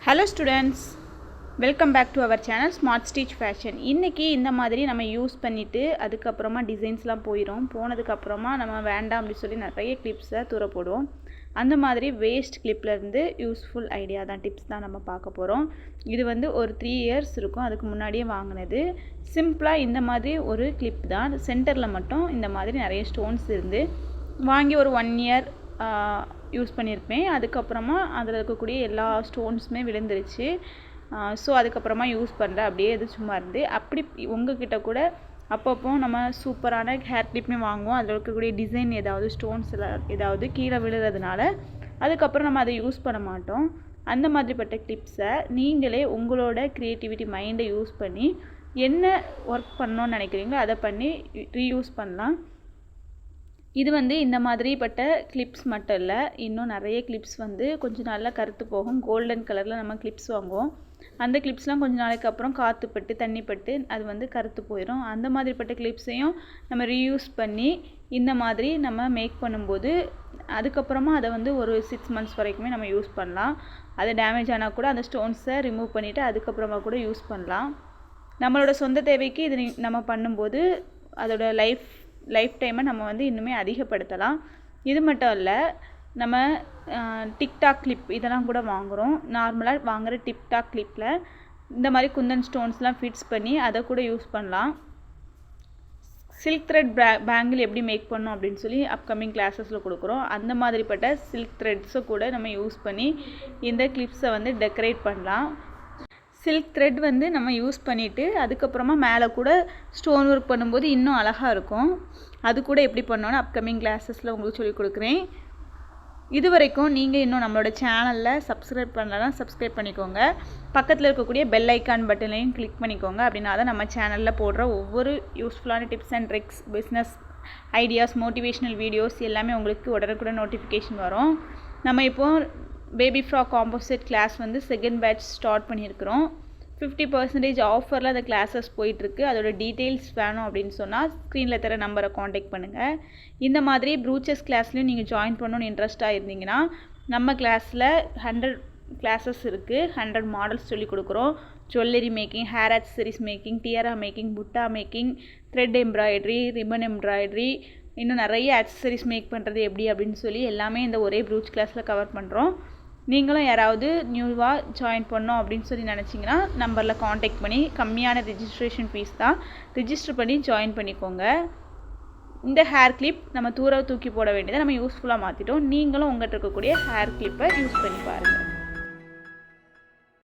Hello students, welcome back to our channel Smart Stitch Fashion. இன்னைக்கு இந்த மாதிரி நம்ம யூஸ் பண்ணிட்டு அதுக்கு அப்புறமா டிசைன்ஸ்லாம் போனதுக்கு அப்புறமா நம்ம வேண்டாம் அப்படி சொல்லி நிறைய கிளிப்ஸை தூர போடுவோம். அந்த மாதிரி வேஸ்ட் கிளிப்ல இருந்து யூஸ்ஃபுல் ஐடியா தான் டிப்ஸ் தான் நம்ம பார்க்க போறோம். இது வந்து ஒரு 3 இயர்ஸ் இருக்கும். அதுக்கு முன்னாடியே வாங்குனது. சிம்பிளா இந்த மாதிரி ஒரு கிளிப் தான். சென்டர்ல மட்டும் இந்த மாதிரி நிறைய ஸ்டோன்ஸ் இருந்து வாங்கி ஒரு 1 இயர் யூஸ் பண்ணியிருப்பேன். அதுக்கப்புறமா அதில் இருக்கக்கூடிய எல்லா ஸ்டோன்ஸுமே விழுந்துருச்சு. ஸோ அதுக்கப்புறமா யூஸ் பண்ணுறேன். அப்படியே இது சும்மா இருந்து அப்படி உங்ககிட்ட கூட அப்பப்போ நம்ம சூப்பரான ஹேர் கிளிப்புமே வாங்குவோம். அதில் இருக்கக்கூடிய டிசைன் ஏதாவது ஸ்டோன்ஸ் ஏதாவது கீழே விழுறதுனால அதுக்கப்புறம் நம்ம அதை யூஸ் பண்ண மாட்டோம். அந்த மாதிரிப்பட்ட கிளிப்ஸை நீங்களே உங்களோட க்ரியேட்டிவிட்டி மைண்டை யூஸ் பண்ணி என்ன ஒர்க் பண்ணணும்னு நினைக்கிறீங்களோ அதை பண்ணி ரீயூஸ் பண்ணலாம். இது வந்து இந்த மாதிரிப்பட்ட கிளிப்ஸ் மட்டும் இல்லை, இன்னும் நிறைய கிளிப்ஸ் வந்து கொஞ்சம் நல்லா கருத்து போகும். கோல்டன் கலரில் நம்ம கிளிப்ஸ் வாங்குவோம். அந்த கிளிப்ஸ்லாம் கொஞ்சம் நாளைக்கு அப்புறம் காற்றுப்பட்டு தண்ணிப்பட்டு அது வந்து கருத்து போயிடும். அந்த மாதிரிப்பட்ட கிளிப்ஸையும் நம்ம ரீயூஸ் பண்ணி இந்த மாதிரி நம்ம மேக் பண்ணும்போது அதுக்கப்புறமா அதை வந்து ஒரு 6 months வரைக்குமே நம்ம யூஸ் பண்ணலாம். அது டேமேஜ் ஆனால் கூட அந்த ஸ்டோன்ஸை ரிமூவ் பண்ணிவிட்டு அதுக்கப்புறமா கூட யூஸ் பண்ணலாம். நம்மளோட சொந்த தேவைக்கு இது நம்ம பண்ணும்போது அதோட லைஃப் டைமை நம்ம வந்து இன்னுமே அதிகப்படுத்தலாம். இது மட்டும் இல்லை, நம்ம டிக்டாக் கிளிப் இதெல்லாம் கூட வாங்குகிறோம். நார்மலாக வாங்குகிற டிக்டாக் கிளிப்பில் இந்த மாதிரி குந்தன் ஸ்டோன்ஸ்லாம் ஃபிட்ஸ் பண்ணி அதை கூட யூஸ் பண்ணலாம். சில்க் த்ரெட் பேங்கிள் எப்படி மேக் பண்ணணும் அப்படின்னு சொல்லி அப்கமிங் கிளாஸஸில் கொடுக்குறோம். அந்த மாதிரிப்பட்ட சில்க் த்ரெட்ஸை கூட நம்ம யூஸ் பண்ணி இந்த கிளிப்ஸை வந்து டெக்கரேட் பண்ணலாம். சில்க் த்ரெட் வந்து நம்ம யூஸ் பண்ணிவிட்டு அதுக்கப்புறமா மேலே கூட ஸ்டோன் ஒர்க் பண்ணும்போது இன்னும் அழகாக இருக்கும். அது கூட எப்படி பண்ணோன்னு அப்கமிங் கிளாஸஸில் உங்களுக்கு சொல்லிக் கொடுக்குறேன். இது வரைக்கும் நீங்கள் இன்னும் நம்மளோட சேனலில் சப்ஸ்கிரைப் பண்ணலன்னா சப்ஸ்கிரைப் பண்ணிக்கோங்க. பக்கத்தில் இருக்கக்கூடிய பெல் ஐக்கான் பட்டனையும் கிளிக் பண்ணிக்கோங்க. அப்படின்னா தான் நம்ம சேனலில் போடுற ஒவ்வொரு யூஸ்ஃபுல்லான tips and tricks, business ideas, motivational videos எல்லாமே உங்களுக்கு உடனுக்குடன் நோட்டிஃபிகேஷன் வரும். நம்ம இப்போது பேபி ஃப்ராக் காம்போசிட் கிளாஸ் வந்து செகண்ட் பேட்ச் ஸ்டார்ட் பண்ணியிருக்கிறோம். 50% ஆஃபரில் அந்த கிளாஸஸ் போயிட்டுருக்கு. அதோட டீட்டெயில்ஸ் வேணும் அப்படின்னு சொன்னால் ஸ்க்ரீனில் தர நம்பரை காண்டாக்ட் பண்ணுங்கள். இந்த மாதிரி ப்ரூச்சஸ் கிளாஸ்லையும் நீங்கள் ஜாயின் பண்ணணுன்னு இன்ட்ரெஸ்ட்டாக இருந்தீங்கன்னா நம்ம கிளாஸில் 100 கிளாஸஸ் இருக்குது. 100 மாடல்ஸ் சொல்லிக் கொடுக்குறோம். Jewellery making, hair accessories making, tiara making, butta making, thread embroidery, ribbon embroidery, இன்னும் நிறைய ஆக்சசரிஸ் மேக் பண்ணுறது எப்படி அப்படின்னு சொல்லி எல்லாமே இந்த ஒரே ப்ரூச் கிளாஸில் கவர் பண்ணுறோம். நீங்களும் யாராவது நியூவாக ஜாயின் பண்ணோம் அப்படின்னு சொல்லி நினச்சிங்கன்னா நம்பரில் காண்டாக்ட் பண்ணி கம்மியான ரிஜிஸ்ட்ரேஷன் ஃபீஸ் தான், ரிஜிஸ்டர் பண்ணி ஜாயின் பண்ணிக்கோங்க. இந்த ஹேர் கிளிப் நம்ம தூக்கி போட வேண்டியதை நம்ம யூஸ்ஃபுல்லாக மாற்றிட்டோம். நீங்களும் உங்கள்கிட்ட இருக்கக்கூடிய ஹேர் கிளிப்பை யூஸ் பண்ணி பாருங்கள்.